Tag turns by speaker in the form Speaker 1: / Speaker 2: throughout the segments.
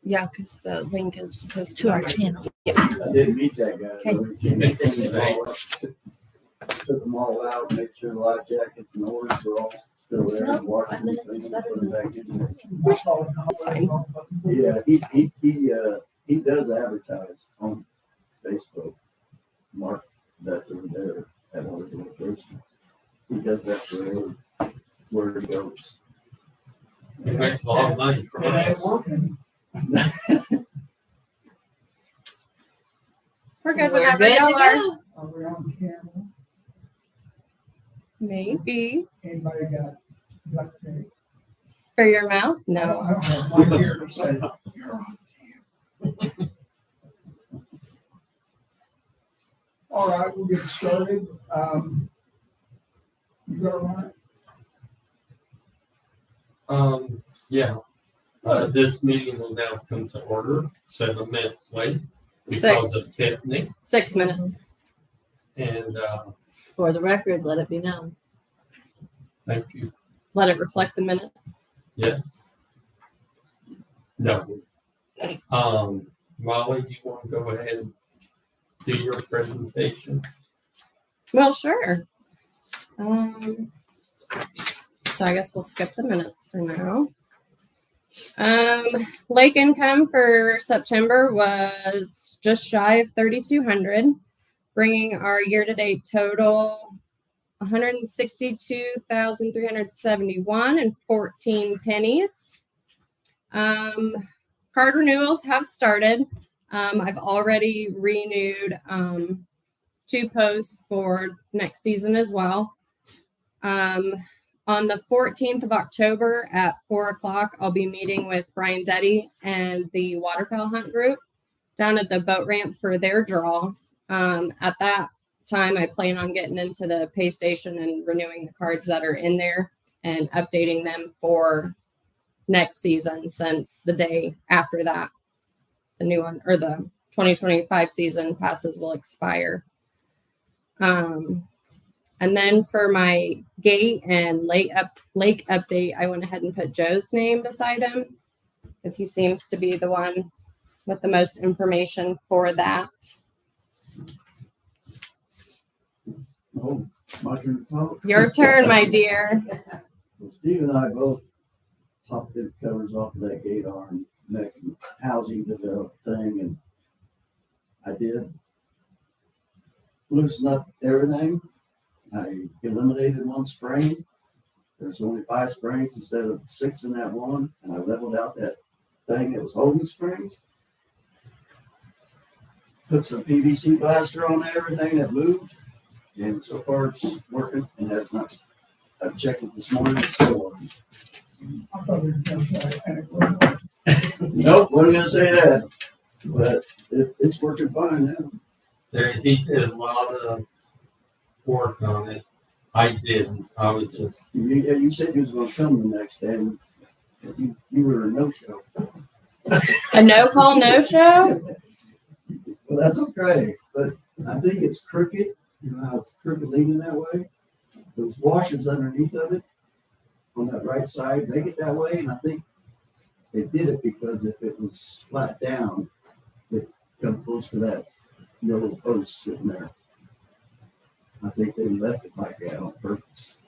Speaker 1: Yeah, because the link is posted
Speaker 2: To our channel.
Speaker 1: Yeah.
Speaker 3: I didn't meet that guy.
Speaker 1: Okay.
Speaker 3: though. He came took them all out, made sure the life jackets and oars were all still there. and washed
Speaker 2: 5
Speaker 3: them,
Speaker 2: minutes
Speaker 3: cleaned
Speaker 2: is
Speaker 3: them,
Speaker 2: better
Speaker 3: put them
Speaker 2: than-
Speaker 3: back in there.
Speaker 1: That's fine.
Speaker 3: Yeah, he does advertise on Facebook. Mark that over there at one of the locations. He does that for where he goes.
Speaker 4: He makes a lot of money from
Speaker 5: It ain't
Speaker 4: us.
Speaker 5: working.
Speaker 1: We're good
Speaker 2: We're
Speaker 1: whenever
Speaker 2: good to
Speaker 1: y'all are.
Speaker 2: go.
Speaker 5: Are we on camera?
Speaker 1: Maybe.
Speaker 5: Anybody got duct tape?
Speaker 1: For your mouth? No.
Speaker 5: I don't have one here to say, you're on camera. All right, we'll get started. You got it right?
Speaker 4: Yeah. This meeting will now come to order 7 minutes late because
Speaker 1: 6.
Speaker 4: of Tiffany.
Speaker 1: 6 minutes.
Speaker 4: And
Speaker 2: For the record, let it be known.
Speaker 4: thank you.
Speaker 1: Let it reflect the minutes.
Speaker 4: Yes. No. Molly, do you want to go ahead and do your presentation?
Speaker 1: Well, sure. So I guess we'll skip the minutes for now. Lake income for September was just shy of 3,200, bringing our year-to-date total 162,371 and 14 pennies. Card renewals have started. I've already renewed 2 posts for next season as well. On the 14th of October at 4 o'clock, I'll be meeting with Brian Detty and the waterfowl hunt group down at the boat ramp for their draw. At that time, I plan on getting into the pay station and renewing the cards that are in there and updating them for next season, since the day after that, the new one or the 2025 season passes will expire. And then for my gate and lake update, I went ahead and put Joe's name beside him because he seems to be the one with the most information for that.
Speaker 3: Oh, my turn to talk.
Speaker 1: Your turn, my dear.
Speaker 3: Well, Steve and I both popped the covers off of that gate arm, neck housing developed thing, and I did loosen up everything. I eliminated 1 spring. There's only 5 springs instead of 6 in that one, and I leveled out that thing that was holding springs. Put some PVC blaster on everything that moved, and so far it's working, and that's not. I've checked it this morning, it's still working.
Speaker 5: I thought we were gonna say, anecdotal.
Speaker 3: Nope, wasn't gonna say that, but it's working fine now.
Speaker 4: He did a lot of work on it. I didn't. I was just,
Speaker 3: You said you was gonna come the next day, and you were a no-show.
Speaker 1: A no call, no show?
Speaker 3: Well, that's okay, but I think it's crooked, you know how it's crooked leaning that way? Those washers underneath of it, on that right side, make it that way, and I think they did it because if it was flat down, it come close to that yellow post sitting there. I think they left it like that on purpose.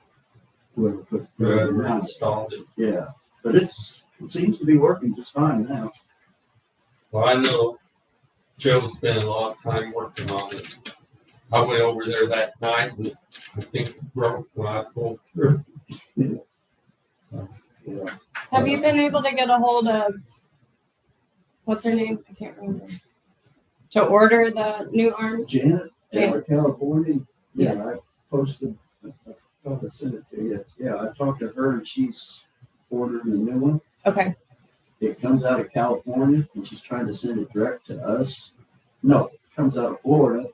Speaker 3: Whoever put
Speaker 4: whoever
Speaker 3: it
Speaker 4: installed it.
Speaker 3: Yeah, but it seems to be working just fine now.
Speaker 4: Well, I know Joe spent a lot of time working on it. I went over there that night and I think it broke when I pulled through.
Speaker 3: Yeah.
Speaker 1: Have you been able to get a hold of, what's her name? I can't remember. To order the new arm?
Speaker 3: Janet,
Speaker 1: Janet.
Speaker 3: California. Yeah,
Speaker 1: Yes.
Speaker 3: I posted, I thought I sent it to you. Yeah, I talked to her and she's ordering a new one.
Speaker 1: Okay.
Speaker 3: It comes out of California and she's trying to send it direct to us. No, it comes out of Florida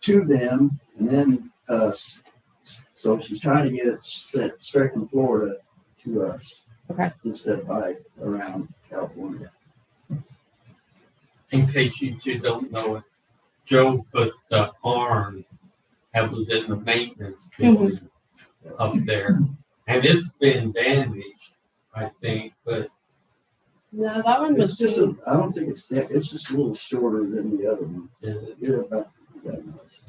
Speaker 3: to them and then us. So she's trying to get it sent straight from Florida to us.
Speaker 1: Okay.
Speaker 3: Instead of by around California.
Speaker 4: In case you two don't know it, Joe put the arm that was in the maintenance building up there. And it's been damaged, I think, but
Speaker 1: No, that one was
Speaker 3: It's just, I don't think it's thick, it's just a little shorter than the other one.
Speaker 4: Is it
Speaker 3: Yeah, about that much.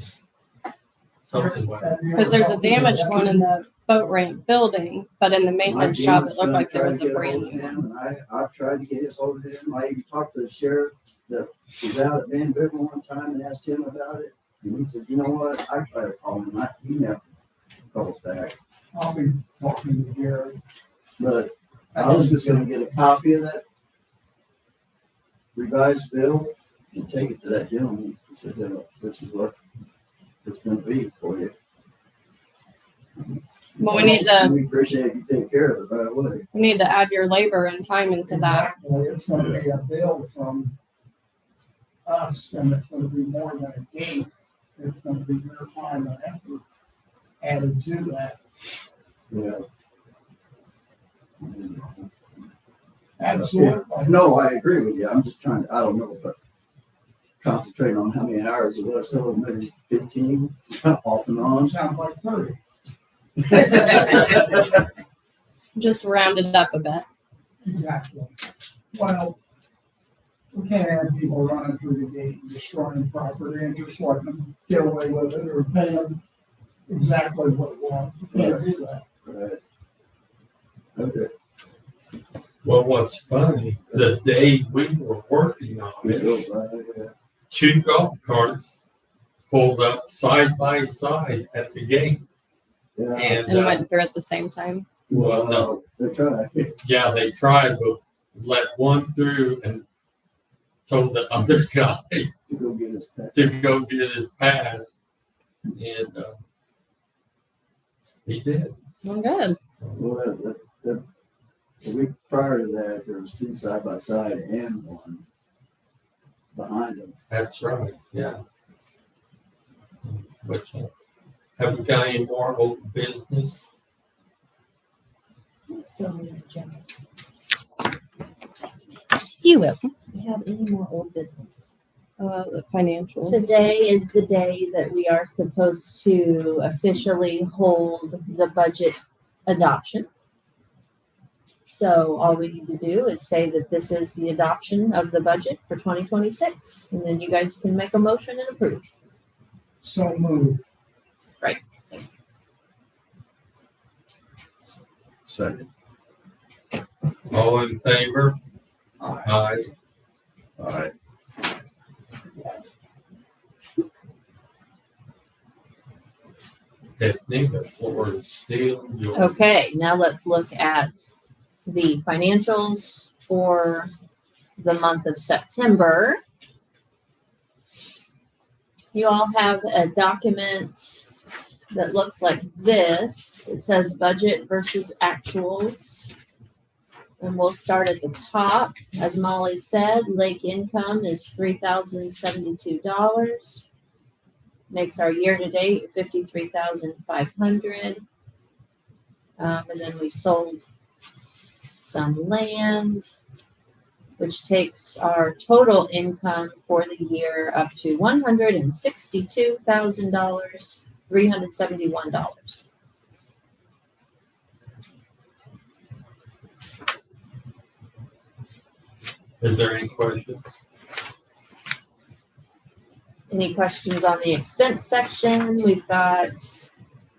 Speaker 4: something like?
Speaker 1: because there's a damaged one in the boat ramp building, but in the maintenance shop, it looked like there was a brand new one.
Speaker 3: I've tried to get his hold of him. I even talked to the sheriff that was out at Van River one time and asked him about it. And he said, you know what, I tried to call him, he never calls back.
Speaker 5: I'll be talking to Gary.
Speaker 3: But I was just gonna get a copy of that revised bill and take it to that gentleman. He said, you know, this is what it's gonna be for you.
Speaker 1: Well, we need to-
Speaker 3: We appreciate you taking care of it right away.
Speaker 1: We need to add your labor and time into that.
Speaker 5: Exactly, it's gonna be a bill from us, and it's gonna be more than a gate. It's gonna be your time and effort added to that.
Speaker 3: Yeah.
Speaker 5: Absolutely.
Speaker 3: No, I agree with you. I'm just trying to, I don't know, but concentrating on how many hours it was, total maybe 15, off and on.
Speaker 5: Sounds like 30.
Speaker 1: Just round it up a bit.
Speaker 5: Exactly. Well, we can't have people running through the gate and destroying property and just letting them get away with it or pay them exactly what it wants. We can't do that.
Speaker 3: Right. Okay.
Speaker 4: Well, what's funny, the day we were working on
Speaker 3: We
Speaker 4: it,
Speaker 3: go by,
Speaker 4: 2 golf carts pulled up side by side at the gate.
Speaker 3: yeah.
Speaker 4: And,
Speaker 1: And went through at the same time.
Speaker 4: well, no,
Speaker 3: They try.
Speaker 4: yeah, they tried, but let one through and told the other guy
Speaker 3: To go get his pet.
Speaker 4: to go get his pass. And he did.
Speaker 1: Well, good.
Speaker 3: Well, the week prior to that, there was 2 side by side and one behind them.
Speaker 4: That's right, yeah. But have we got any more old business?
Speaker 6: You will. We have any more old business?
Speaker 1: The financials.
Speaker 6: Today is the day that we are supposed to officially hold the budget adoption. So all we need to do is say that this is the adoption of the budget for 2026, and then you guys can make a motion and approve.
Speaker 5: So moved.
Speaker 3: Second.
Speaker 4: All in favor?
Speaker 5: Aye.
Speaker 4: Aye.
Speaker 3: All right.
Speaker 4: Tiffany, the floor is still yours.
Speaker 6: Okay, now let's look at the financials for the month of September. You all have a document that looks like this. It says budget versus actuals. And we'll start at the top. As Molly said, lake income is $3,072. Makes our year-to-date $53,500. And then we sold some land, which takes our total income for the year up to $162,371.
Speaker 4: Is there any questions?
Speaker 6: Any questions on the expense section? We've got,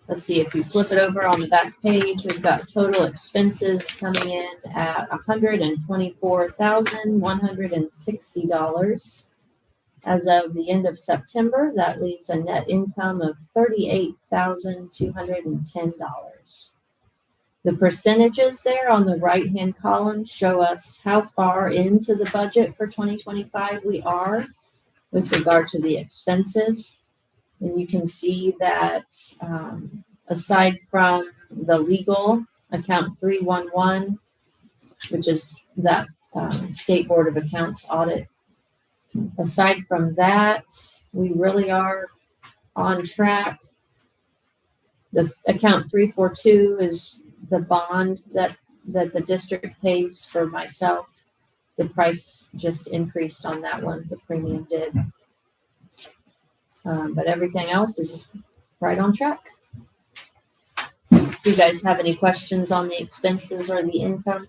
Speaker 6: let's see, if we flip it over on the back page, we've got total expenses coming in at $124,160. As of the end of September, that leaves a net income of $38,210. The percentages there on the right-hand column show us how far into the budget for 2025 we are with regard to the expenses. And you can see that aside from the legal account 311, which is that State Board of Accounts audit, aside from that, we really are on track. The account 342 is the bond that the district pays for myself. The price just increased on that one, the premium did. But everything else is right on track. Do you guys have any questions on the expenses or the income?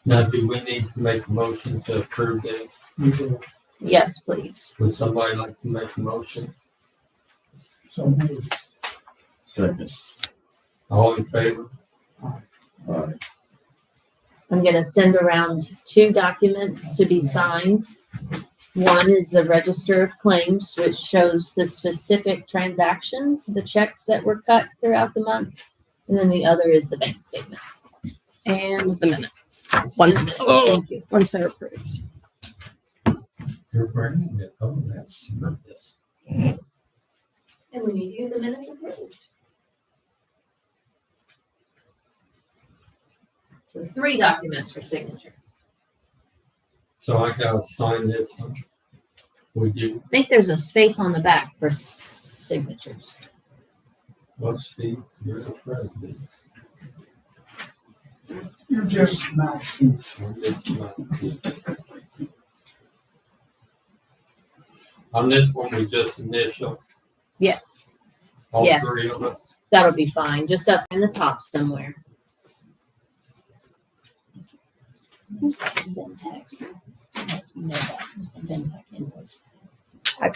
Speaker 4: Now, do we need to make a motion to approve this?
Speaker 5: You do.
Speaker 6: Yes, please.
Speaker 4: Would somebody like to make a motion?
Speaker 5: So moved.
Speaker 3: Second.
Speaker 4: All in favor?
Speaker 3: Alright.
Speaker 6: I'm gonna send around 2 documents to be signed. One is the Register of Claims, which shows the specific transactions, the checks that were cut throughout the month. And then the other is the bank statement.
Speaker 1: And the minutes. Once,
Speaker 6: Thank you.
Speaker 1: once they're approved.
Speaker 4: You're bringing it. Oh, that's tremendous.
Speaker 6: And we need you the minutes approved. So 3 documents for signature.
Speaker 4: So I gotta sign this one. We do.
Speaker 6: I think there's a space on the back for signatures.
Speaker 4: Well, Steve, you're the president.
Speaker 5: You're just mouthpiece.
Speaker 4: On this one, we just initial,
Speaker 1: Yes.
Speaker 4: all
Speaker 6: Yes.
Speaker 4: 3 of us.
Speaker 6: That'll be fine, just up in the top somewhere. Who's that Ventec? You know that, there's a Ventec invoice.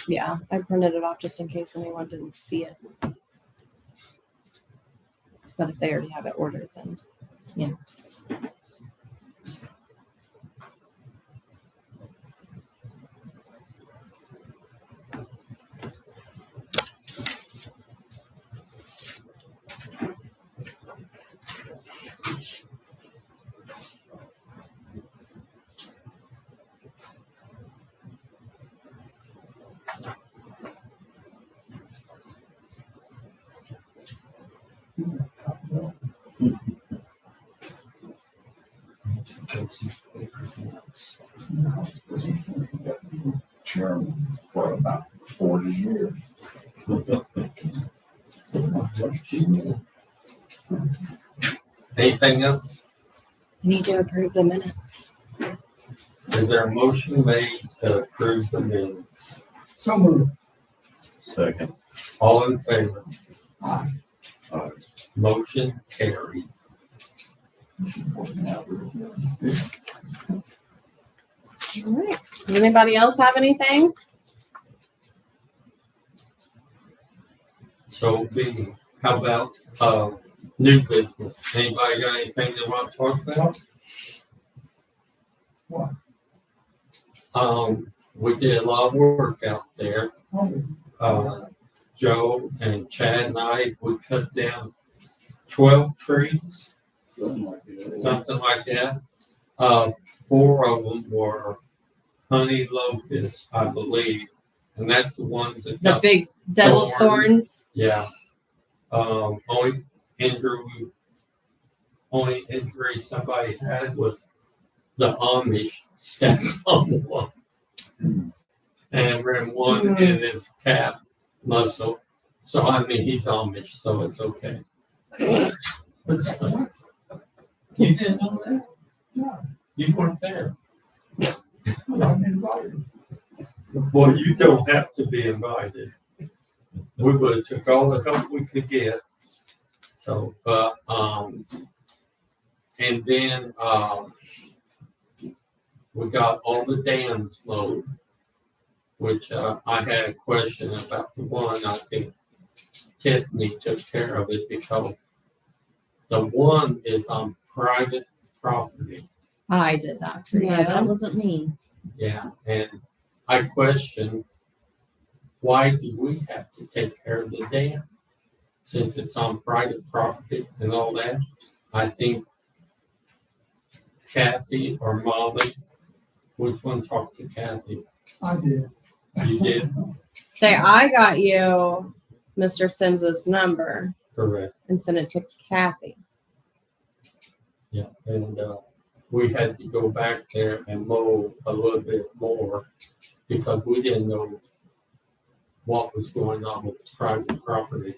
Speaker 1: Yeah, I printed it off just in case anyone didn't see it. But if they already have it ordered, then
Speaker 5: Chairman for about 40 years.
Speaker 4: Anything else?
Speaker 1: I need to approve the minutes.
Speaker 4: Is there a motion made to approve the minutes?
Speaker 5: So moved.
Speaker 3: Second.
Speaker 4: All in favor?
Speaker 5: Aye.
Speaker 4: Motion carried.
Speaker 1: All right. Does anybody else have anything?
Speaker 4: So how about, new business? Anybody got anything they want to talk about?
Speaker 5: What?
Speaker 4: We did a lot of work out there.
Speaker 5: Oh,
Speaker 4: Joe and Chad and I, we cut down 12 trees,
Speaker 3: Something like that.
Speaker 4: something like that. 4 of them were honey locusts, I believe, and that's the ones that
Speaker 1: The
Speaker 4: got,
Speaker 1: big devil's thorns.
Speaker 4: yeah. Only injury somebody had was the Amish stepped on one and ran one in his calf muscle. So I mean, he's Amish, so it's okay. You didn't know that?
Speaker 5: no,
Speaker 4: You weren't there.
Speaker 5: I'm invited.
Speaker 4: Well, you don't have to be invited. We would have took all the help we could get. So, and then, we got all the dams mowed, which, I had a question about the one. I think Tiffany took care of it because the one is on private property.
Speaker 1: I did that.
Speaker 6: Yeah, that wasn't me.
Speaker 4: Yeah, and I question, why do we have to take care of the dam? Since it's on private property and all that, I think Kathy or Molly, which one talked to Kathy?
Speaker 5: I did.
Speaker 4: You did?
Speaker 1: Say, I got you Mr. Sims's number
Speaker 4: Correct,
Speaker 1: and sent it to Kathy.
Speaker 4: yeah, and, we had to go back there and mow a little bit more because we didn't know what was going on with the private property.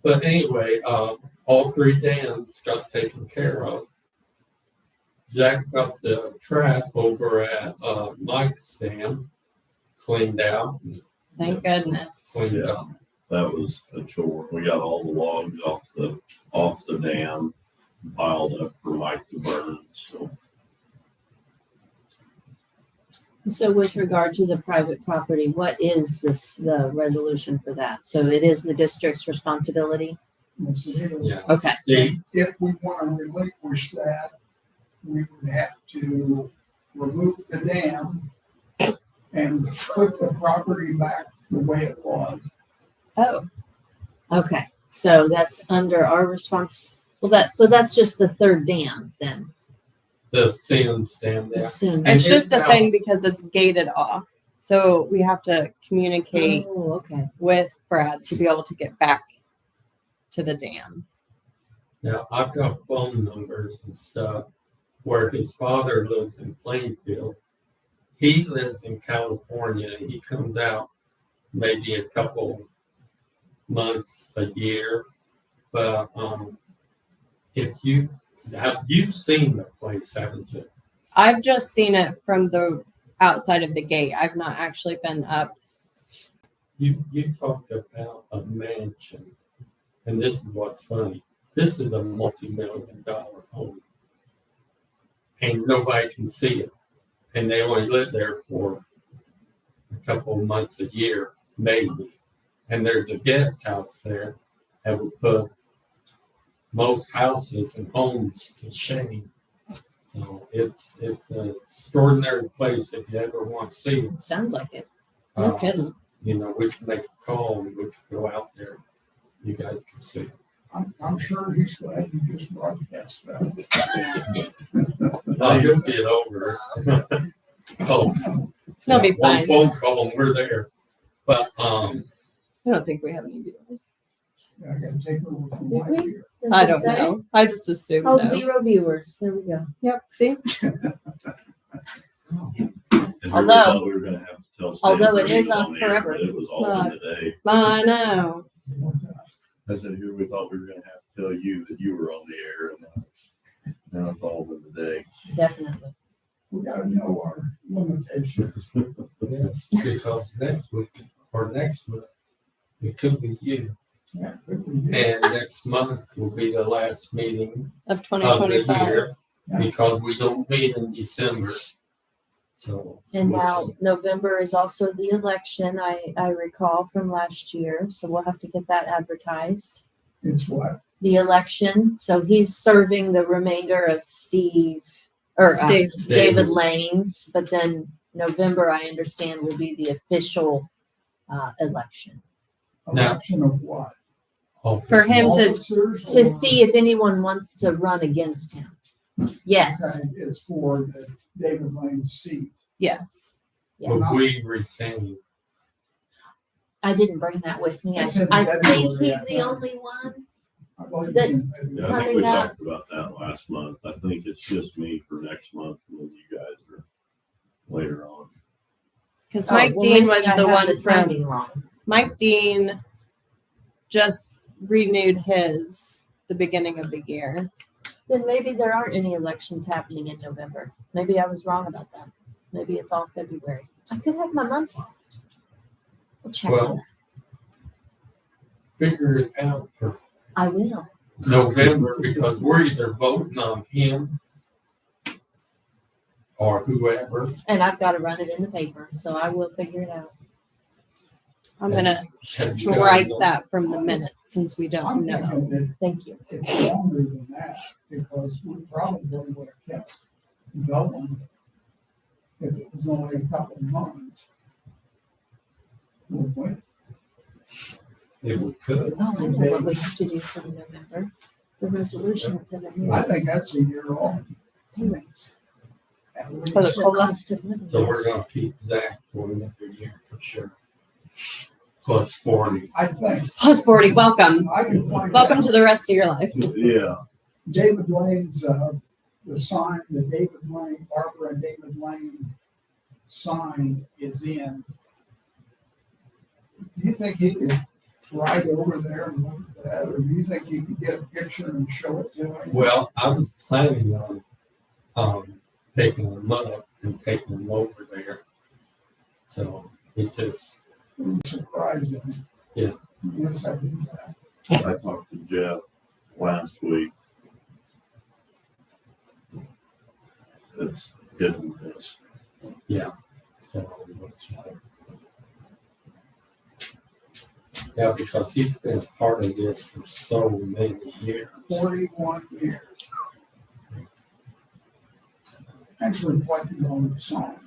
Speaker 4: But anyway, all 3 dams got taken care of. Zach got the track over at, Mike's dam cleaned out,
Speaker 1: Thank goodness.
Speaker 4: cleaned up.
Speaker 7: That was a chore. We got all the logs off the dam piled up for Mike to burn, so
Speaker 6: And so with regard to the private property, what is the resolution for that? So it is the district's responsibility?
Speaker 5: Yes, it is.
Speaker 4: Yeah.
Speaker 6: Okay.
Speaker 4: Steve,
Speaker 5: If we want to relinquish that, we would have to remove the dam and put the property back the way it was.
Speaker 6: Oh, okay. So that's under our response. Well, that's just the third dam then.
Speaker 4: the Sims Dam there.
Speaker 6: Assume.
Speaker 1: It's
Speaker 4: here's
Speaker 1: just a
Speaker 4: how-
Speaker 1: thing because it's gated off. So we have to communicate
Speaker 6: Oh, okay.
Speaker 1: with Brad to be able to get back to the dam.
Speaker 4: Now, I've got phone numbers and stuff where his father lives in Plainfield. He lives in California. He comes out maybe a couple months, a year. But if you've seen the place, haven't you?
Speaker 1: I've just seen it from the outside of the gate. I've not actually been up.
Speaker 4: You talked about a mansion, and this is what's funny. This is a multi-million-dollar home, and nobody can see it. And they only live there for a couple of months a year, maybe. And there's a guest house there that would put most houses and homes to shame. So it's an extraordinary place if you ever want to see it.
Speaker 6: It sounds like it. No
Speaker 4: Uh,
Speaker 6: kidding.
Speaker 4: You know, we can make a call and we can go out there. You guys can see.
Speaker 5: I'm sure he's glad you just broadcast that.
Speaker 4: He'll get over it. Oh,
Speaker 1: It'll be
Speaker 4: one
Speaker 1: fine.
Speaker 4: phone call and we're there. But,
Speaker 1: I don't think we have any viewers.
Speaker 5: I gotta take over from
Speaker 6: Did
Speaker 5: Mike
Speaker 6: we?
Speaker 5: here.
Speaker 6: Does
Speaker 1: I
Speaker 6: it
Speaker 1: don't
Speaker 6: say?
Speaker 1: know. I just assumed
Speaker 6: Oh,
Speaker 1: no.
Speaker 6: 0 viewers. There we go.
Speaker 1: Yep. See?
Speaker 7: And here we
Speaker 6: Although-
Speaker 7: thought we were gonna have to tell Stan
Speaker 6: although it
Speaker 7: that he
Speaker 6: is
Speaker 7: was
Speaker 6: up
Speaker 7: on the air,
Speaker 6: forever.
Speaker 7: but it was all in today.
Speaker 1: I know.
Speaker 5: What's that?
Speaker 7: I said, here we thought we were gonna have to tell you that you were on the air, and now it's all in the day.
Speaker 6: Definitely.
Speaker 5: We gotta know our limitations.
Speaker 4: yes, because next week or next month, it could be you.
Speaker 5: Yeah, but we did.
Speaker 4: And next month will be the last meeting
Speaker 1: Of
Speaker 4: of the
Speaker 1: 2025.
Speaker 4: year because we don't meet in December. So.
Speaker 6: And
Speaker 4: which
Speaker 6: now
Speaker 4: is-
Speaker 6: November is also the election, I recall from last year, so we'll have to get that advertised.
Speaker 5: It's what?
Speaker 6: The election, so he's serving the remainder of
Speaker 1: Dave.
Speaker 6: David Lane's, but then November, I understand, will be the official election.
Speaker 4: Now-
Speaker 5: Election of what?
Speaker 1: For him to-
Speaker 5: Officers
Speaker 6: To
Speaker 5: or-
Speaker 6: see if anyone wants to run against him. Yes,
Speaker 5: Okay, it's for the David Lane seat.
Speaker 1: Yes.
Speaker 6: yeah.
Speaker 4: But we retain.
Speaker 6: I didn't bring that with me.
Speaker 5: It's in
Speaker 6: I think
Speaker 5: February,
Speaker 6: he's
Speaker 5: I
Speaker 6: the
Speaker 5: think.
Speaker 6: only one.
Speaker 5: I believe
Speaker 6: That's-
Speaker 5: it's in February.
Speaker 7: Yeah, I think we
Speaker 6: Coming up.
Speaker 7: talked about that last month. I think it's just me for next month, and then you guys are later on.
Speaker 1: Because
Speaker 6: Oh,
Speaker 1: Mike
Speaker 6: well,
Speaker 1: Dean
Speaker 6: maybe
Speaker 1: was
Speaker 6: I
Speaker 1: the
Speaker 6: have
Speaker 1: one
Speaker 6: the
Speaker 1: from
Speaker 6: timing wrong.
Speaker 1: Mike Dean just renewed his the beginning of the year.
Speaker 6: Then maybe there aren't any elections happening in November. Maybe I was wrong about that. Maybe it's all February. I could have my months off. We'll check on
Speaker 4: Well,
Speaker 6: that.
Speaker 4: figure it out for
Speaker 6: I will.
Speaker 4: November because we're either voting on him or whoever.
Speaker 6: And I've got to run it in the paper, so I will figure it out.
Speaker 1: I'm gonna
Speaker 4: Have you
Speaker 1: strike
Speaker 4: done-
Speaker 1: that from the minutes since we don't
Speaker 5: I'm
Speaker 1: know.
Speaker 5: thinking that
Speaker 6: Thank you.
Speaker 5: it's longer than that because we probably would have kept going if it was only a couple of months. Would we?
Speaker 4: If we could.
Speaker 6: Oh, I know what we have to do for November. The resolution for the new
Speaker 5: I think that's a year long.
Speaker 6: pay rates.
Speaker 5: At least.
Speaker 1: For the
Speaker 6: The
Speaker 1: COLA?
Speaker 6: cost of living.
Speaker 4: So we're
Speaker 6: yes.
Speaker 4: gonna keep Zach for another year for sure. Plus 40.
Speaker 5: I think.
Speaker 1: Plus 40. Welcome.
Speaker 5: I can find
Speaker 1: Welcome
Speaker 5: out.
Speaker 1: to the rest of your life.
Speaker 7: Yeah,
Speaker 5: David Lane's, the sign, the David Lane, Barbara and David Lane sign is in. Do you think he could ride over there and look at that, or do you think you could get a picture and show it to him?
Speaker 4: Well, I was planning on picking them up and taking them over there. So it just,
Speaker 5: Surprise him.
Speaker 4: Yeah.
Speaker 5: Yes, I do that.
Speaker 7: I talked to Jeff last week. It's hit and miss.
Speaker 4: So, yeah, because he's been a part of this for so many years.
Speaker 5: 41 years. Actually reflected on the sign.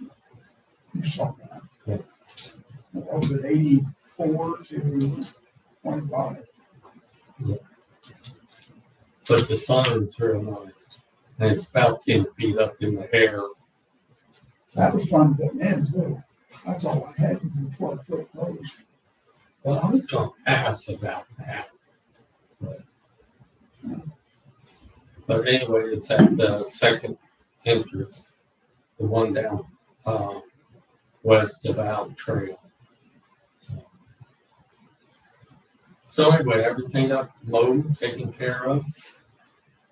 Speaker 5: You saw that.
Speaker 4: Yeah.
Speaker 5: What was it, 84 to 25?
Speaker 4: But the sign is real nice. And it's about 10 feet up in the air.
Speaker 5: That was fun to put in too. That's all I had, 12-foot post.
Speaker 4: Well, I was going to ask about that. But anyway, it's at the second entrance, the one down west of Allen Trail. So anyway, everything up mowed, taken care of.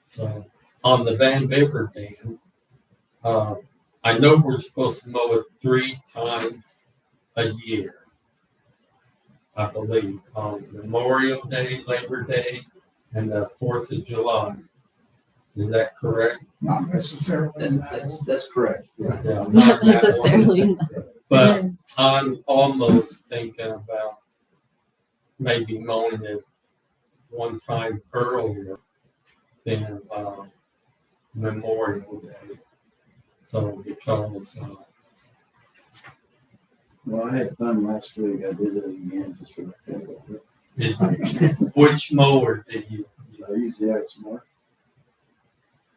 Speaker 4: So on the Van Bibber Dam, I know we're supposed to mow it 3 times a year. I believe on Memorial Day, Labor Day, and the 4th of July. Is that correct?
Speaker 5: Not necessarily in that.
Speaker 3: That's correct.
Speaker 4: Yeah,
Speaker 1: Not
Speaker 4: that one.
Speaker 1: necessarily.
Speaker 4: But I'm almost thinking about maybe mowing it one time earlier than Memorial Day. So because
Speaker 3: Well, I had fun last week. I did it again just for the heck of it.
Speaker 4: which mower did you
Speaker 3: I used the Exmark.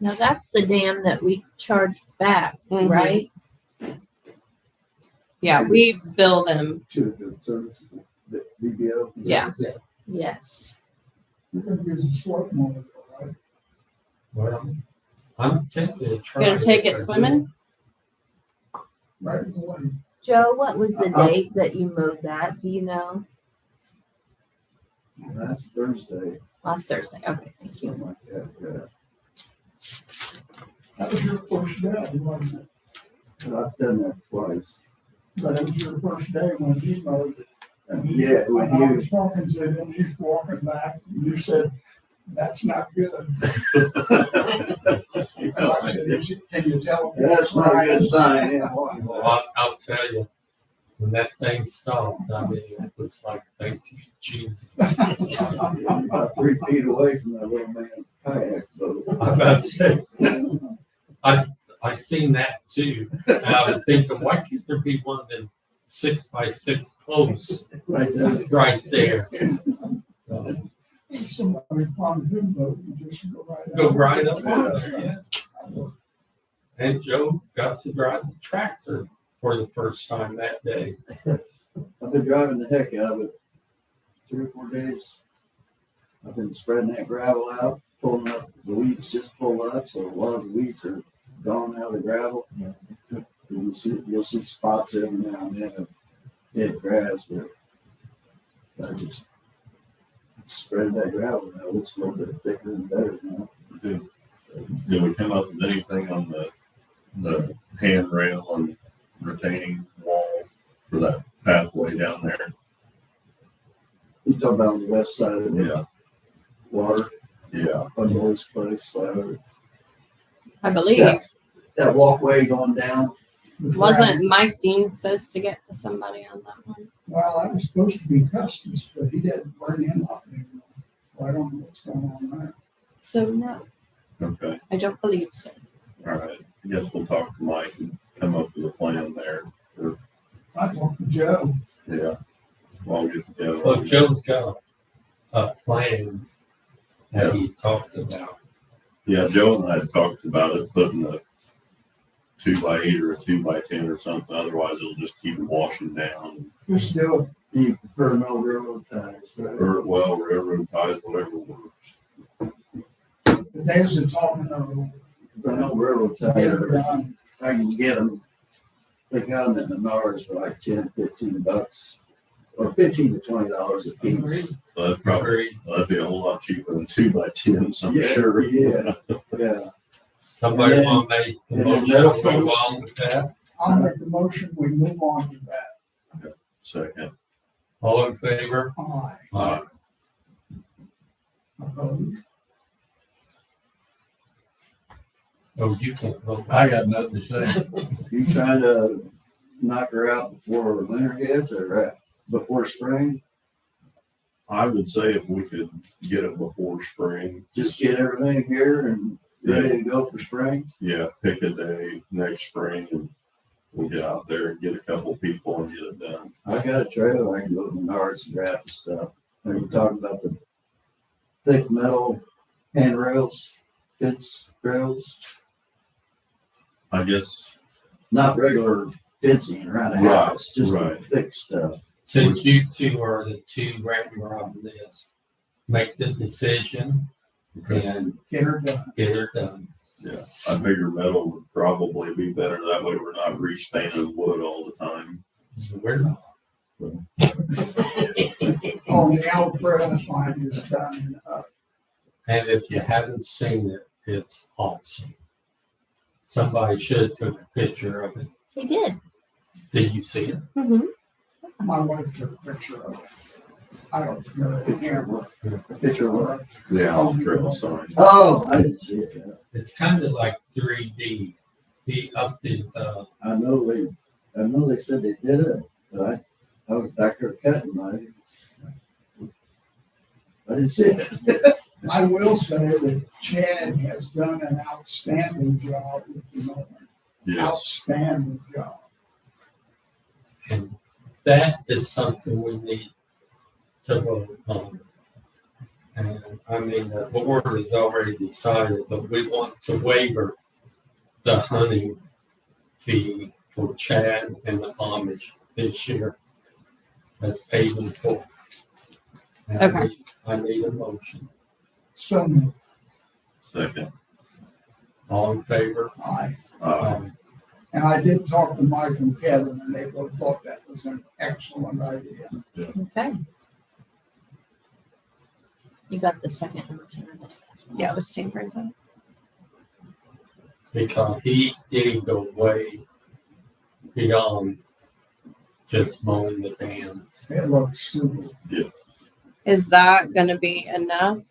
Speaker 6: Now that's the dam that we charge back,
Speaker 1: Mhm.
Speaker 6: right?
Speaker 1: Yeah, we bill them.
Speaker 3: To the service, the VBO.
Speaker 1: Yeah.
Speaker 6: Yes.
Speaker 5: You're gonna use a slope mower, right?
Speaker 4: Well, I'm tempted to try.
Speaker 1: Gonna take
Speaker 4: if
Speaker 1: it
Speaker 4: I do.
Speaker 1: swimming?
Speaker 5: Right away.
Speaker 6: Joe, what was the
Speaker 3: Uh-uh.
Speaker 6: date that you mowed that? Do you know?
Speaker 3: That's Thursday,
Speaker 6: Last Thursday. Okay, thank you.
Speaker 3: something like that, yeah.
Speaker 5: That was your first day, wasn't it?
Speaker 3: But I've done that twice.
Speaker 5: But it was your first day when you mowed it. And he-
Speaker 3: Yeah, when
Speaker 5: and I
Speaker 3: you-
Speaker 5: was talking to him, he's walking back, and you said, that's not good. And I said, can you tell? him
Speaker 3: That's not a good sign, yeah.
Speaker 4: Well, I'll tell you, when that thing stopped, I mean, it was like, thank you, Jesus.
Speaker 3: About 3 feet away from that little man's kayak boat.
Speaker 4: I'm about to say, I seen that too. And I was thinking, why can't there be one of them 6x6 posts
Speaker 3: Right there.
Speaker 4: right there?
Speaker 5: Somebody found him, but you just go right.
Speaker 4: Go
Speaker 5: out.
Speaker 4: right up on there, yeah. And Joe got to drive the tractor for the first time that day.
Speaker 3: I've been driving the heck out of it 3 or 4 days. I've been spreading that gravel out, pulling up the weeds, just pull up, so a lot of the weeds are gone out of the gravel. You'll see spots every now and then of dead grass, but I just spread that gravel now. It looks a little bit thicker and better now.
Speaker 7: Did we come up with anything on the handrail and retaining wall for that pathway down there?
Speaker 3: You talking about on the west side of the
Speaker 7: Yeah,
Speaker 3: water,
Speaker 7: yeah.
Speaker 3: on Lloyd's place, whatever.
Speaker 1: I believe.
Speaker 3: Yeah. That walkway going down.
Speaker 1: Wasn't Mike Dean supposed to get to somebody on that one?
Speaker 5: Well, that was supposed to be Custis, but he didn't bring him up anymore. So I don't know what's going on there.
Speaker 1: So no,
Speaker 7: Okay,
Speaker 1: I don't believe so.
Speaker 7: all right. I guess we'll talk to Mike and come up with a plan there.
Speaker 5: I talked to Joe.
Speaker 7: Yeah. While we get together.
Speaker 4: Well, Joe's got a plan that he talked about.
Speaker 7: Yeah, Joe and I had talked about it, putting a 2x8 or a 2x10 or something, otherwise it'll just keep washing down.
Speaker 5: Just do it.
Speaker 3: You prefer no railroad ties, right?
Speaker 7: Or, well, railroad ties, whatever works.
Speaker 5: The days of talking over.
Speaker 3: Prefer no railroad
Speaker 5: Get
Speaker 3: ties.
Speaker 5: it done.
Speaker 3: I can get them. They got them at Menards for like $10-15, or $15 to $20 a piece.
Speaker 7: So that's probably, that'd be a whole lot cheaper than 2x10s, I'm sure.
Speaker 3: Yeah, yeah.
Speaker 4: Somebody
Speaker 3: And then-
Speaker 4: want to make a
Speaker 3: and then
Speaker 4: motion
Speaker 3: metal
Speaker 4: to go
Speaker 3: posts.
Speaker 4: on with that?
Speaker 5: I'll make the motion, we move on to that.
Speaker 7: Second.
Speaker 4: All in favor?
Speaker 5: Aye. Opposed?
Speaker 4: Oh, you can't vote.
Speaker 8: I got nothing to say.
Speaker 3: You trying to knock her out before winter hits or before spring?
Speaker 7: I would say if we could get it before spring,
Speaker 3: Just get everything here and ready to go for spring?
Speaker 7: yeah, pick a day next spring and we'll get out there and get a couple people and get it done.
Speaker 3: I got a trailer, I can go to Menards and grab the stuff. Are you talking about the thick metal handrails, fence rails?
Speaker 7: I guess,
Speaker 3: Not regular fencing around a
Speaker 7: Right,
Speaker 3: house, just the
Speaker 7: right.
Speaker 3: thick stuff.
Speaker 4: Since you two are the two wrangler of this, make the decision and
Speaker 5: Get her done.
Speaker 4: get it done.
Speaker 7: yeah, I figure metal would probably be better. That way we're not restaining wood all the time.
Speaker 4: So we're not.
Speaker 5: On the Alfred sign is done and up.
Speaker 4: And if you haven't seen it, it's awesome. Somebody should have took a picture of it.
Speaker 6: He did.
Speaker 4: Did you see it?
Speaker 5: My wife took a picture of it. I don't know the camera.
Speaker 3: Picture of what?
Speaker 7: The Allen Trail sign.
Speaker 3: Oh, I didn't see it yet.
Speaker 4: It's kind of like 3D. He upped his,
Speaker 3: I know they said they did it, but I was back there cutting I didn't see it.
Speaker 5: I will say that Chad has done an outstanding job with the mowing.
Speaker 7: Yes,
Speaker 5: Outstanding job.
Speaker 4: and that is something we need to vote on. And I mean, the board has already decided, but we want to waiver the hunting fee for Chad and the Amish this year. That's paid in full. And
Speaker 1: Okay.
Speaker 4: I need a motion.
Speaker 5: So,
Speaker 7: second.
Speaker 4: All in favor?
Speaker 5: and I did talk to Mike and Kevin, and they both thought that was an excellent idea.
Speaker 6: Okay. You got the second motion. I missed that.
Speaker 1: Yeah, it was Stanford's.
Speaker 4: Because he did go way beyond just mowing the dams.
Speaker 5: It looks super.
Speaker 1: Is that going to be enough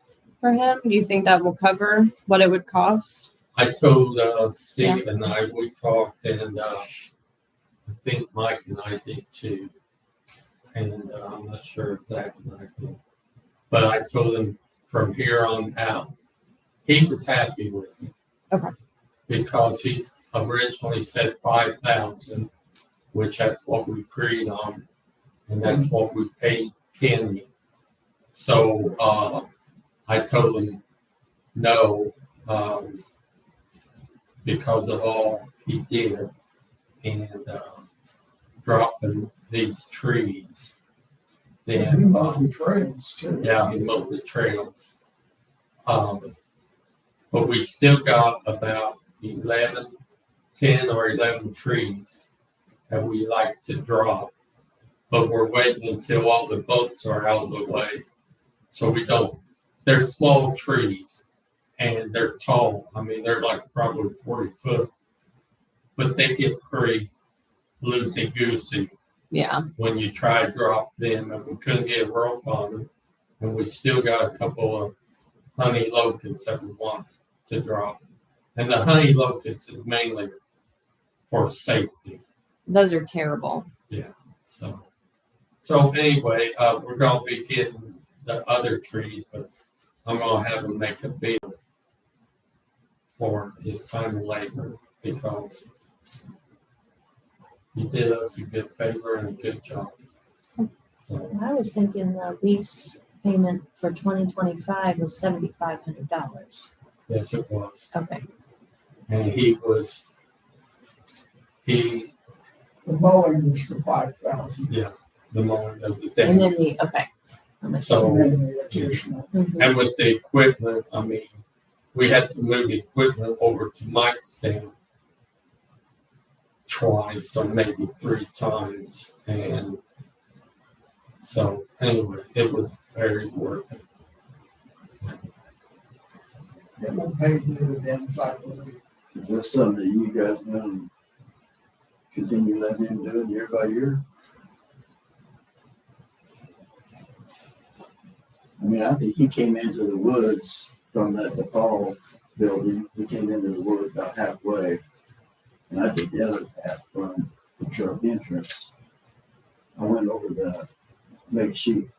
Speaker 1: for him? Do you think that will cover what it would cost?
Speaker 4: I told Steve and we talked, and I think Mike and I did too. And I'm not sure if Zach and I did. But I told him from here on out, he was happy with it.
Speaker 1: Okay.
Speaker 4: Because he's originally said 5,000, which that's what we agreed on, and that's what we paid Kenny. So I told him no, because of all he did and dropping these trees.
Speaker 5: You
Speaker 4: Then,
Speaker 5: mow the trails too.
Speaker 4: yeah, he mowed the trails. But we still got about 10 or 11 trees that we like to drop. But we're waiting until all the boats are out of the way. So we don't, they're small trees and they're tall. I mean, they're like probably 40 foot, but they get pretty loosey goosey
Speaker 1: Yeah.
Speaker 4: when you try to drop them. If we couldn't get a rope on them, and we still got a couple of honey locusts that we want to drop. And the honey locust is mainly for safety.
Speaker 1: Those are terrible.
Speaker 4: So anyway, we're gonna be getting the other trees, but I'm gonna have him make a bill for his time and labor because he did us a good favor and a good job. So,
Speaker 6: I was thinking the lease payment for 2025 was $7,500.
Speaker 4: yes, it was.
Speaker 6: Okay.
Speaker 4: And
Speaker 5: The mowing was the 5,000.
Speaker 4: the mowing of the
Speaker 6: And
Speaker 4: dam.
Speaker 6: then okay.
Speaker 4: So,
Speaker 5: And then the additional.
Speaker 6: Mhm.
Speaker 4: and with the equipment, I mean, we had to move the equipment over to Mike's dam twice or maybe 3 times. And so anyway, it was very worth it.
Speaker 5: It will pay dividends, I believe.
Speaker 3: Is this something that you guys want to continue letting him do it year by year? I mean, I think he came into the woods from that DePaul building. He came into the woods about halfway. And I did the other half from the Trail entrance. I went over the makeshift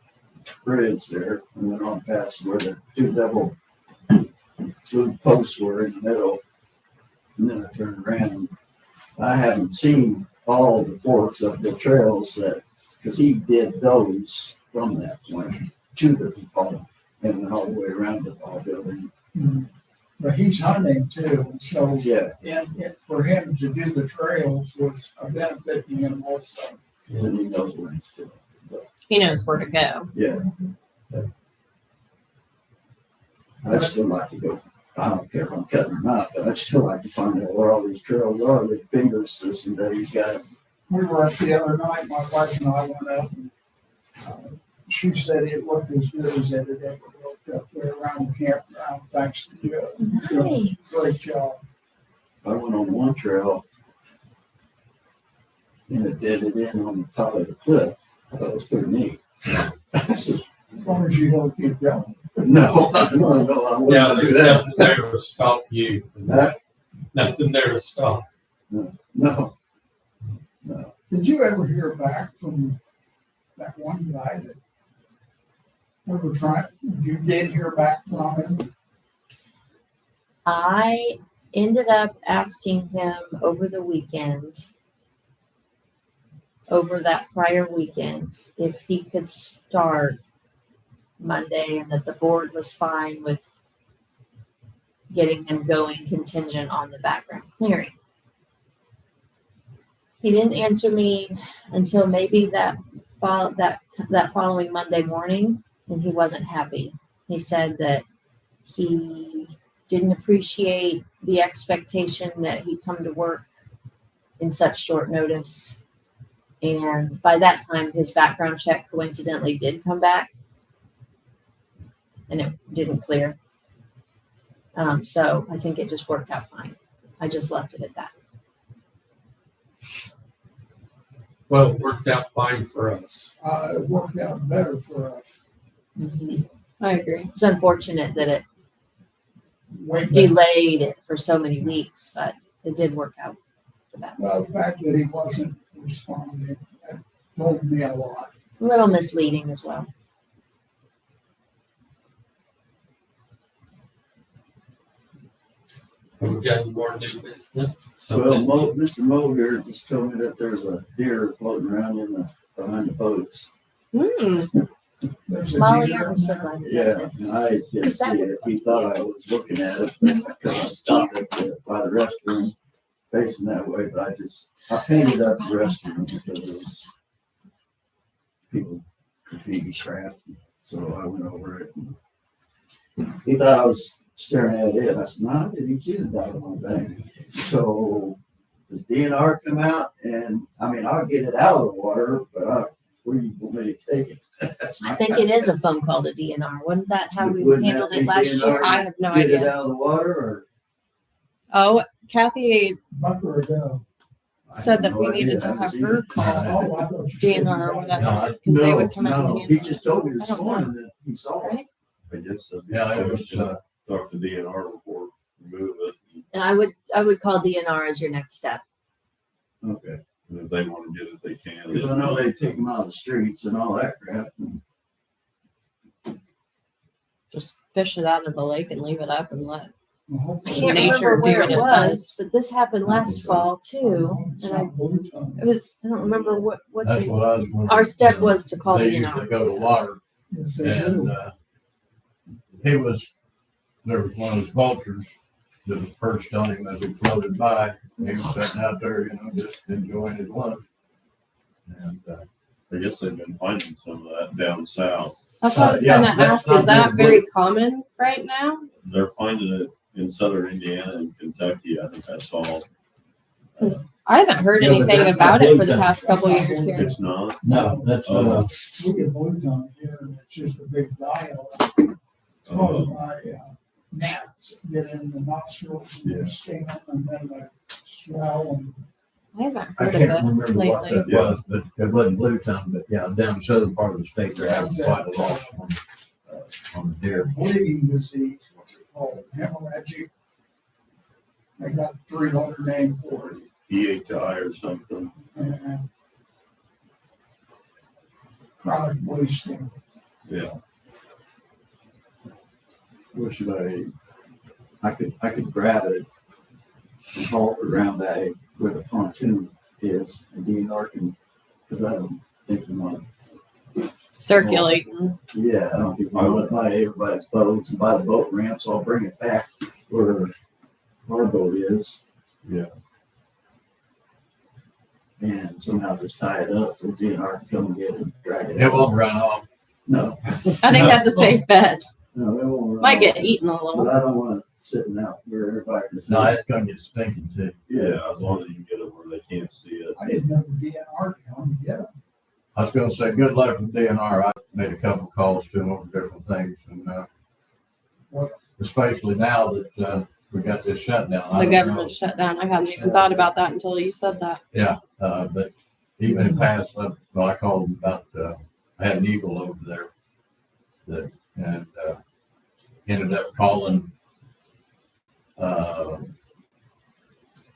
Speaker 3: bridge there and went on past where the two double blue posts were in the middle. And then I turned around. I haven't seen all the forks of the trails that, because he did those from that point to the depot and then all the way around the ball building.
Speaker 5: But he's hunting too, so,
Speaker 3: Yeah,
Speaker 5: and for him to do the trails was a benefit to him also.
Speaker 3: and he knows where he's doing.
Speaker 1: He knows where to go.
Speaker 3: Yeah. I'd still like to go. I don't care if I'm cutting or not, but I'd still like to find out where all these trails are, the finger system that he's got.
Speaker 5: We were up the other night, my wife and I went up, and she said it looked as good as it had ever looked up there around the campground, thanks to you. Great
Speaker 6: Nice.
Speaker 5: job.
Speaker 3: I went on one trail and it deaded in on the top of the cliff. I thought it was pretty neat. I said,
Speaker 5: As long as you don't keep going.
Speaker 3: no, I
Speaker 4: Yeah,
Speaker 3: wouldn't do
Speaker 4: there's
Speaker 3: that.
Speaker 4: nothing there to stop you. from
Speaker 3: Huh?
Speaker 4: Nothing there to stop.
Speaker 3: No.
Speaker 5: Did you ever hear back from that one guy that we were trying, you did hear back from him?
Speaker 6: I ended up asking him over the weekend, over that prior weekend, if he could start Monday and that the board was fine with getting him going contingent on the background clearing. He didn't answer me until maybe that following Monday morning, and he wasn't happy. He said that he didn't appreciate the expectation that he'd come to work in such short notice. And by that time, his background check coincidentally did come back, and it didn't clear. So I think it just worked out fine. I just left it at that.
Speaker 4: Well, it worked out fine for us.
Speaker 5: It worked out better for us.
Speaker 1: I agree.
Speaker 6: It's unfortunate that it
Speaker 5: Wait,
Speaker 6: delayed it for so many weeks, but it did work out the best.
Speaker 5: well, the fact that he wasn't responding, that told me a lot.
Speaker 6: A little misleading as well.
Speaker 4: Have we got any more new business?
Speaker 3: Well, Mr. Moe here just told me that there's a deer floating around behind the boats.
Speaker 5: There's a
Speaker 6: Molly,
Speaker 5: deer
Speaker 6: I'm
Speaker 5: in
Speaker 6: so
Speaker 5: there.
Speaker 6: glad.
Speaker 3: Yeah, and I didn't
Speaker 6: Is that
Speaker 3: see it. He thought I was looking at it, but I couldn't stop it by the restroom facing that way, but I painted up the restroom because it was people graffiti crap. So I went over it. And he thought I was staring at it. I said, no, I didn't even see the doggone thing. So does DNR come out? And I mean, I'll get it out of the water, but where you want me to take it? That's
Speaker 6: I
Speaker 3: my-
Speaker 6: think it is a phone call to DNR. Wasn't that how we
Speaker 3: Wouldn't that
Speaker 6: handled
Speaker 3: be
Speaker 6: it last
Speaker 3: DNR?
Speaker 6: year?
Speaker 1: I have no
Speaker 3: Get it
Speaker 1: idea.
Speaker 3: out of the water or?
Speaker 1: Oh, Kathy
Speaker 5: Month or ago.
Speaker 3: I
Speaker 1: said
Speaker 3: have
Speaker 1: that
Speaker 3: no
Speaker 1: we
Speaker 3: idea.
Speaker 1: needed to
Speaker 3: I haven't
Speaker 1: have
Speaker 3: seen
Speaker 1: her
Speaker 3: it.
Speaker 1: call
Speaker 5: Oh, I thought you said
Speaker 1: DNR or
Speaker 5: you-
Speaker 1: whatever, because they would come out and
Speaker 3: No,
Speaker 1: handle
Speaker 3: he just told me
Speaker 1: I
Speaker 3: this
Speaker 1: don't know.
Speaker 3: morning that he saw it.
Speaker 1: Right?
Speaker 7: I guess that'd be.
Speaker 8: Yeah, it was,
Speaker 7: Talk to DNR before we move it.
Speaker 6: And I would call DNR as your next step.
Speaker 3: Okay,
Speaker 7: And if they want to get it, they can.
Speaker 3: because I know they take them out of the streets and all that crap.
Speaker 1: Just fish it out of the lake and leave it up and let.
Speaker 5: Well,
Speaker 6: I
Speaker 5: hopefully-
Speaker 6: can't
Speaker 1: Nature
Speaker 6: remember where
Speaker 1: doing
Speaker 6: it
Speaker 1: it
Speaker 6: was,
Speaker 1: best.
Speaker 6: but this happened last fall too.
Speaker 5: It's
Speaker 6: And I,
Speaker 5: not blue tongue.
Speaker 6: it was, I don't remember what
Speaker 8: That's
Speaker 6: the-
Speaker 8: what I was wondering.
Speaker 6: our step was to call
Speaker 8: They
Speaker 6: DNR.
Speaker 8: usually go to water
Speaker 5: Yes, they do.
Speaker 8: and, there was one of those vultures that was perched on him as he floated by. He was sitting out there, just enjoying his lunch. And,
Speaker 7: I guess they've been finding some of that down south.
Speaker 1: That's what I was
Speaker 8: Yeah,
Speaker 1: gonna
Speaker 8: that's
Speaker 1: ask. Is
Speaker 8: not
Speaker 1: that
Speaker 8: very
Speaker 1: very common right now?
Speaker 7: They're finding it in southern Indiana and Kentucky. I think I saw.
Speaker 1: I haven't heard
Speaker 8: Yeah, but
Speaker 1: anything
Speaker 8: that's
Speaker 1: about
Speaker 8: not
Speaker 1: it for the
Speaker 8: blue
Speaker 1: past couple years here.
Speaker 7: It's not.
Speaker 8: no, that's,
Speaker 5: We get blue tongue here, and it's just a big dial. It's caused by gnats get in the nostrils and
Speaker 7: Yeah.
Speaker 5: sting them, and then they swell and
Speaker 1: I haven't
Speaker 8: I
Speaker 1: heard
Speaker 8: can't
Speaker 1: of it
Speaker 8: remember what
Speaker 1: lately.
Speaker 8: that was, but it wasn't blue tongue, but yeah, down the southern part of the state, they're having quite a lot on the deer.
Speaker 5: bleeding disease, what's it called, hemorrhagic. They got a 3-letter name for it.
Speaker 7: EHI or something.
Speaker 5: Yeah. and chronic wasting.
Speaker 7: Yeah,
Speaker 3: Wish I could grab it and haul it around that where the pontoon is and DNR can, because I don't think you want,
Speaker 6: Circulating.
Speaker 3: yeah, I don't think I want to buy everybody's boats and buy the boat ramp, so I'll bring it back where our boat is.
Speaker 7: Yeah.
Speaker 3: And somehow just tie it up so DNR can come and get it and drag it
Speaker 8: It
Speaker 3: out.
Speaker 8: won't run off.
Speaker 3: No,
Speaker 6: I think that's a safe bet.
Speaker 3: no, it won't. run
Speaker 6: Might
Speaker 3: off.
Speaker 6: get eaten a
Speaker 3: But
Speaker 6: little.
Speaker 3: I don't want it sitting out where everybody can see.
Speaker 8: No,
Speaker 3: it.
Speaker 8: it's gonna get stinking too.
Speaker 7: yeah, as long as you can get it where they can't see it.
Speaker 5: I didn't know the DNR could come and get them.
Speaker 8: I was gonna say, good luck with DNR. I made a couple calls to them over different things and, especially now that, we got this shutdown. I
Speaker 1: The
Speaker 8: don't know.
Speaker 1: government shut down. I hadn't even thought about that until you said that.
Speaker 8: But even in past, I called them about, I had an Eagle over there that, and, ended up calling,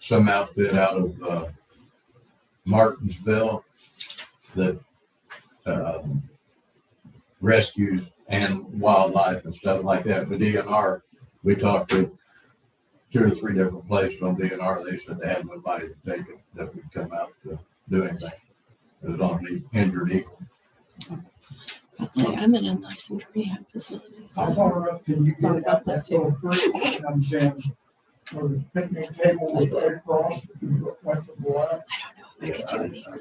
Speaker 8: some outfit out of, Martinsville that, rescues and wildlife and stuff like that. But DNR, we talked to 2 or 3 different places on DNR. They said they had nobody to take it that would come out to do anything. It was on the injured eagle.
Speaker 1: I'd say I'm in unlicensed rehab facilities.
Speaker 5: How far up can you get up that little creek that comes in where the picnic table was right across? If you went to the left,
Speaker 1: I could do an eagle.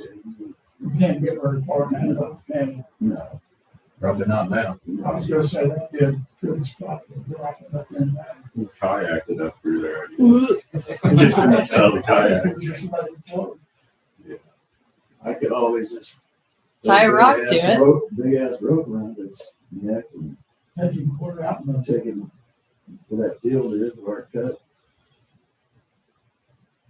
Speaker 5: you can't get very far down the canyon.
Speaker 3: No.
Speaker 8: Probably not now.
Speaker 5: I was gonna say that'd be a good spot to drop it up in that.
Speaker 7: We kayaked it up through there. Just out of the kayak.
Speaker 5: Just let it float.
Speaker 3: I could always just.
Speaker 1: Tie a rock to it.
Speaker 3: Big ass rope around its neck and
Speaker 5: Then you can put it out in the,
Speaker 3: take it where that field is, where it cut.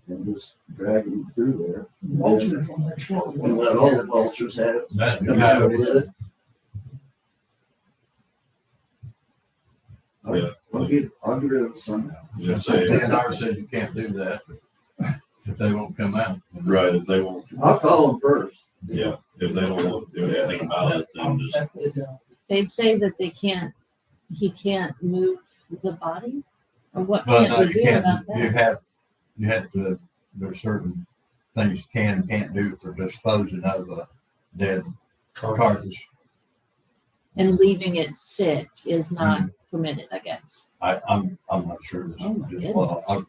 Speaker 3: And just drag them through there.
Speaker 5: vultures will make sure.
Speaker 3: And let all the vultures have,
Speaker 8: That, the
Speaker 3: come
Speaker 8: guy
Speaker 3: out
Speaker 8: who
Speaker 3: with it.
Speaker 7: Yeah.
Speaker 3: I'll get rid of it somehow.
Speaker 7: Just say,
Speaker 8: DNR said you can't do that if they won't come out.
Speaker 7: right, if they won't,
Speaker 3: I'll call them first.
Speaker 7: yeah, if they don't want to do anything about it, then just,
Speaker 6: They'd say that he can't move the body? Or what
Speaker 8: Well,
Speaker 6: can't
Speaker 8: no,
Speaker 6: we
Speaker 8: you
Speaker 6: do
Speaker 8: can't,
Speaker 6: about that?
Speaker 8: you have to, there's certain things you can and can't do for disposing of a dead carcass.
Speaker 6: And leaving it sit is not permitted, I guess.
Speaker 8: I'm not sure. This
Speaker 6: Oh, my
Speaker 8: just well,
Speaker 6: goodness.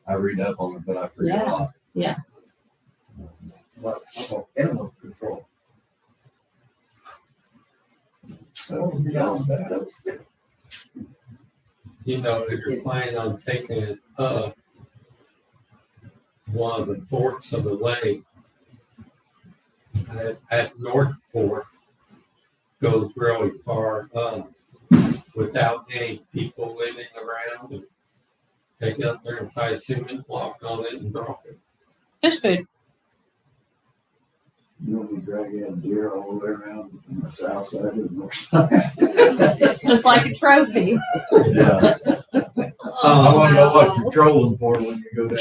Speaker 8: I read up on it, but I forget a lot.
Speaker 3: What, about animal control?
Speaker 5: That was beyond that.
Speaker 3: That's
Speaker 4: You know, if you're planning on taking it up one of the forks of the lake at North Fork goes really far up without any people living around. And take it up there and tie a cement block on it and drop it.
Speaker 1: Fish food.
Speaker 3: You know, we drag in deer all the way around from the south side to the north side.
Speaker 1: Just like a trophy.
Speaker 8: Yeah. I want to know what you're trolling for when you go down.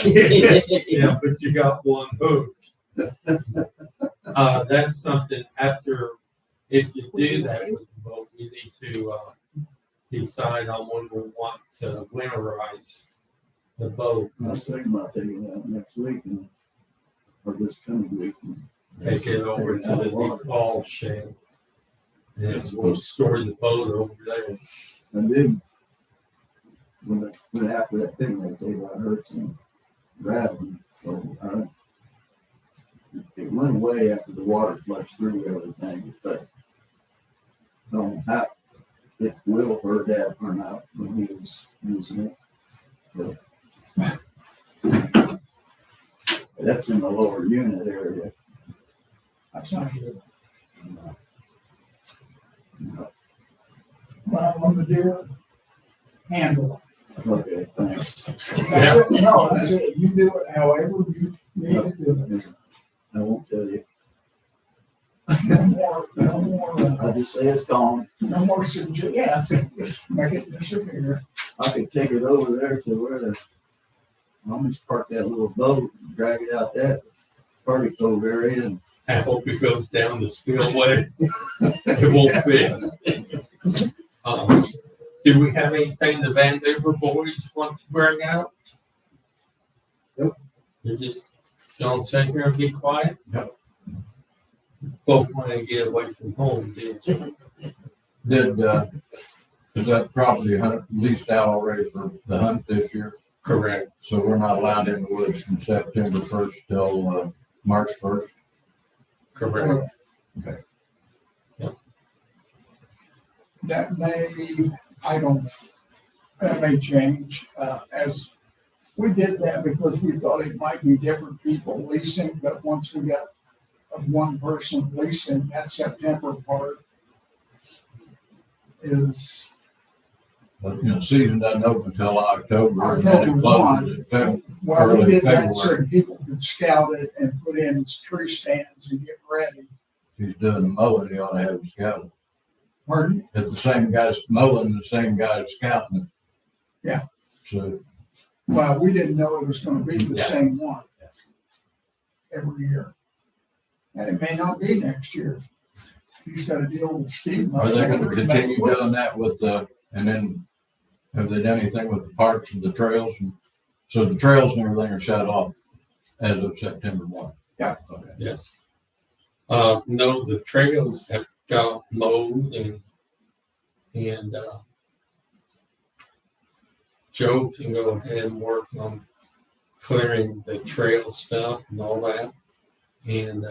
Speaker 4: Yeah, but you got one hook. That's something after, if you do that with the boat, you need to, decide on when we want to winterize the boat.
Speaker 3: I was thinking about taking it out next week and, or this coming week. and
Speaker 4: Take it over
Speaker 3: taking
Speaker 4: to
Speaker 3: out
Speaker 4: the
Speaker 3: the water.
Speaker 4: deep ball shed. And we'll store the boat over there.
Speaker 3: And then, when after that picnic table, I heard some rattling, so it went away after the water flushed through everything, but it will hurt that or not when he was using it. But that's in the lower unit area.
Speaker 5: That's not good. Well, on the deer, handle it.
Speaker 3: Okay, thanks.
Speaker 5: That's it. No, that's it. You do it however you need to do it.
Speaker 3: I won't tell you.
Speaker 5: No more,
Speaker 3: I'll just say it's gone.
Speaker 5: no more just make it disappear.
Speaker 3: I could take it over there to where the Amish park that little boat and drag it out that party cove area and
Speaker 4: I hope it goes down the spillway. It won't fit. Do we have anything the Van River boys want to bring out?
Speaker 3: Nope.
Speaker 4: You're just gonna sit here and be quiet?
Speaker 8: Yep.
Speaker 4: Both want to get away from home, did you?
Speaker 8: Is that property leased out already for the hunt this year?
Speaker 4: Correct.
Speaker 8: So we're not allowed in the woods from September 1st till March 1st?
Speaker 4: Correct.
Speaker 5: That may, I don't know. That may change, as we did that because we thought it might be different people leasing, but once we got of one person leasing, that September part is,
Speaker 8: But, season doesn't open until October and then
Speaker 5: October
Speaker 8: it closes in February.
Speaker 5: well, we
Speaker 8: Early
Speaker 5: did that
Speaker 8: February.
Speaker 5: so people could scout it and put in tree stands and get ready.
Speaker 8: If he's doing the mowing, he ought to have him scouted.
Speaker 5: Pardon?
Speaker 8: If the same guy's mowing, the same guy's scouting it.
Speaker 5: Yeah.
Speaker 8: So,
Speaker 5: Well, we didn't know it was gonna be the
Speaker 8: Yeah.
Speaker 5: same one every year. And it may not be next year. He's gotta deal with Steve.
Speaker 8: are they gonna continue doing that with and then have they done anything with the parks and the trails? And so the trails and everything are shut off as of September 1?
Speaker 5: Yeah.
Speaker 8: Okay.
Speaker 4: Yes. No, the trails have got mowed and Joe can go ahead and work on clearing the trail stuff and all that. And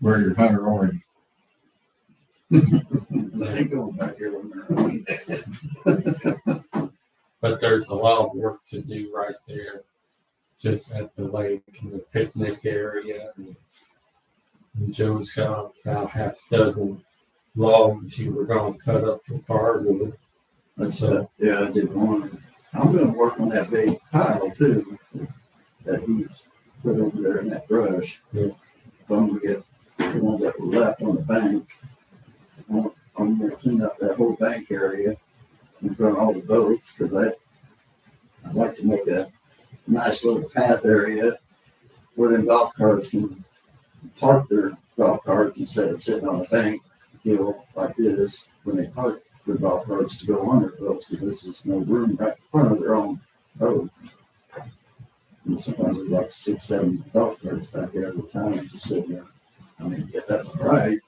Speaker 8: Where your hunter orange.
Speaker 3: they go back here when they're.
Speaker 4: but there's a lot of work to do right there, just at the lake and the picnic area. And Joe's got about half a dozen logs you were gonna cut up for firewood.
Speaker 3: That's yeah, I did one. I'm gonna work on that big pile too, that he's put over there in that brush.
Speaker 4: Yeah.
Speaker 3: I'm gonna get the ones that were left on the bank. I'm gonna clean up that whole bank area in front of all the boats, cause I'd like to make a nice little path area where the golf carts can park their golf carts instead of sitting on a bank hill like this when they park the golf carts to go on their boats, because there's just no room right in front of their own boat. And sometimes there's like 6, 7 golf carts back there at the time just sitting there. I mean, if that's all right,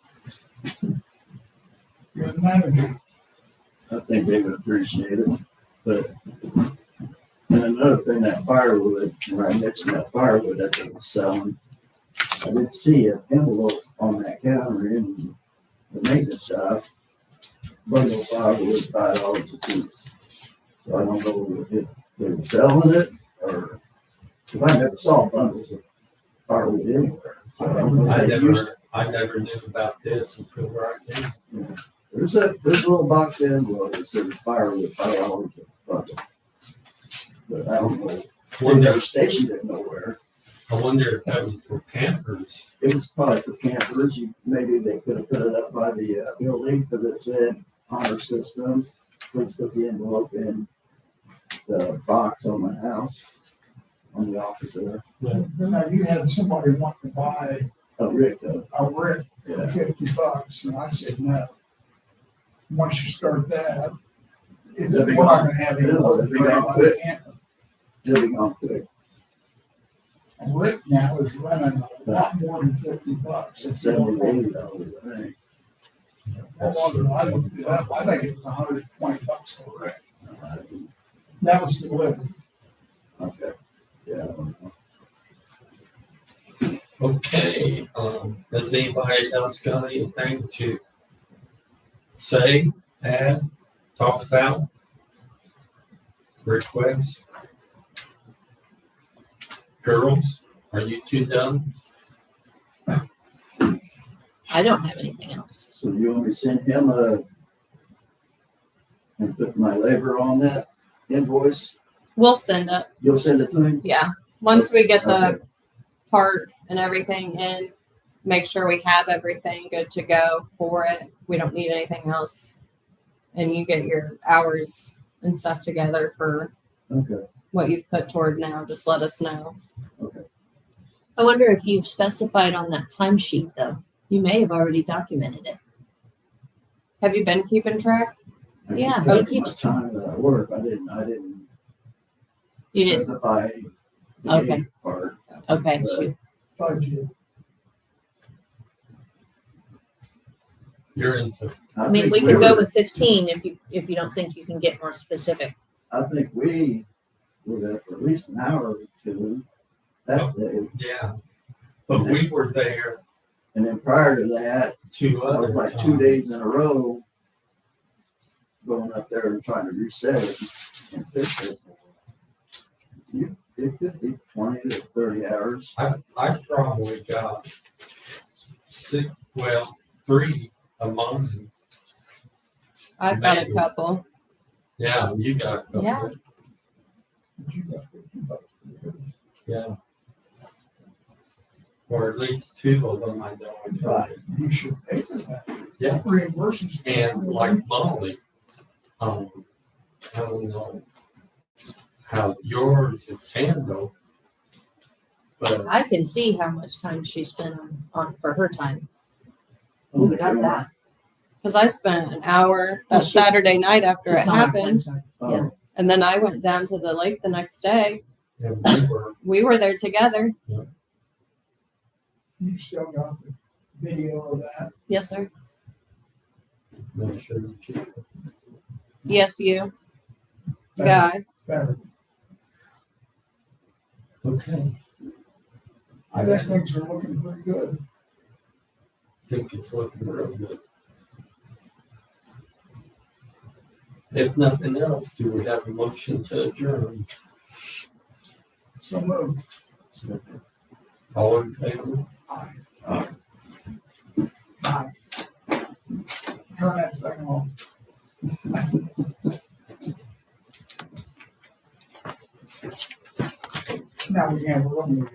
Speaker 5: You're the manager.
Speaker 3: I think they would appreciate it. But and another thing, that firewood, when I mentioned that firewood that they was selling, I did see an envelope on that counter in the maintenance shop. Bundle of firewood, $5 a piece. So I don't know if they were selling it or, because I never saw bundles of firewood anywhere. So I don't know if they used.
Speaker 4: I never knew about this until right now.
Speaker 3: There's a little box envelope that says firewood, $5 a bundle. But I don't know. They
Speaker 4: Wonder,
Speaker 3: never stationed it nowhere.
Speaker 4: I wonder if that was for campers.
Speaker 3: It was probably for campers. Maybe they could have put it up by the building because it said honor systems. Please put the envelope in the box on my house, on the office there.
Speaker 5: Now, you had somebody want to buy
Speaker 3: Oh, Rick,
Speaker 5: a brick for $50, and I said no. Once you start that, it's,
Speaker 3: It'll be
Speaker 5: we're not
Speaker 3: gone.
Speaker 5: gonna have any
Speaker 3: It'll
Speaker 5: work
Speaker 3: be
Speaker 5: for
Speaker 3: gone
Speaker 5: anybody
Speaker 3: quick.
Speaker 5: camping.
Speaker 3: they'll be gone quick.
Speaker 5: And Rick now is running a lot more than $50.
Speaker 3: It's $70, $80, I think.
Speaker 5: I looked it up, I think it was $120 for Rick. That was delivered.
Speaker 3: Okay, yeah. I don't know.
Speaker 4: Okay, has anybody else got anything to say, add, talk about? Request? Girls, are you two done?
Speaker 6: I don't have anything else.
Speaker 3: So you want me to send him and put my labor on that invoice?
Speaker 1: We'll send it.
Speaker 3: You'll send it to him?
Speaker 1: Yeah. Once we get the
Speaker 3: Okay.
Speaker 1: part and everything in, make sure we have everything good to go for it. We don't need anything else. And you get your hours and stuff together for
Speaker 3: Okay,
Speaker 1: what you've put toward now. Just let us know.
Speaker 3: okay.
Speaker 6: I wonder if you've specified on that timesheet though. You may have already documented it.
Speaker 1: Have you been keeping track?
Speaker 3: I
Speaker 6: Yeah,
Speaker 3: keep
Speaker 6: he
Speaker 3: track of
Speaker 6: keeps-
Speaker 3: my time that I work. I didn't
Speaker 6: You didn't,
Speaker 3: specify the
Speaker 6: Okay.
Speaker 3: gate part.
Speaker 6: okay, shoot.
Speaker 5: Fudge you.
Speaker 4: You're into,
Speaker 6: I mean,
Speaker 3: think
Speaker 6: we can go
Speaker 3: were-
Speaker 6: with 15 if you don't think you can get more specific.
Speaker 3: I think we were there for at least an hour or two that day.
Speaker 4: yeah. But we were there
Speaker 3: And then prior to that,
Speaker 4: 2
Speaker 3: I
Speaker 4: other
Speaker 3: was like
Speaker 4: times.
Speaker 3: 2 days in a row going up there and trying to reset it and fix it. It could be 20 to 30 hours.
Speaker 4: I probably got 3 a month.
Speaker 1: I've got a
Speaker 4: Maybe.
Speaker 1: couple.
Speaker 4: Yeah, you got a couple.
Speaker 1: Yeah.
Speaker 5: But you got $50 for yours.
Speaker 4: Yeah. Or at least 2 of them I know. I tried.
Speaker 5: You should pay for that.
Speaker 4: Yeah.
Speaker 5: Reimburses.
Speaker 4: And like Molly, I don't know how yours is handled. But
Speaker 6: I can see how much time she spent on for her time. We got that.
Speaker 1: Because I spent an hour
Speaker 6: Well,
Speaker 1: that
Speaker 6: she-
Speaker 1: Saturday night after it
Speaker 6: It's not our
Speaker 1: happened.
Speaker 6: time.
Speaker 3: Oh,
Speaker 1: And then I went down to the lake the next day.
Speaker 4: and we were,
Speaker 1: We were there together.
Speaker 5: You still got the video of that.
Speaker 1: Yes, sir.
Speaker 4: make sure you keep it.
Speaker 1: Yes, you. Guy.
Speaker 5: Better.
Speaker 4: Okay.
Speaker 5: I think things are looking pretty good.
Speaker 4: Think it's looking real good. If nothing else, do we have a motion to adjourn?
Speaker 5: So moved.
Speaker 4: All in favor?
Speaker 5: Aye. Turn that thing on. Now we can have a room meeting.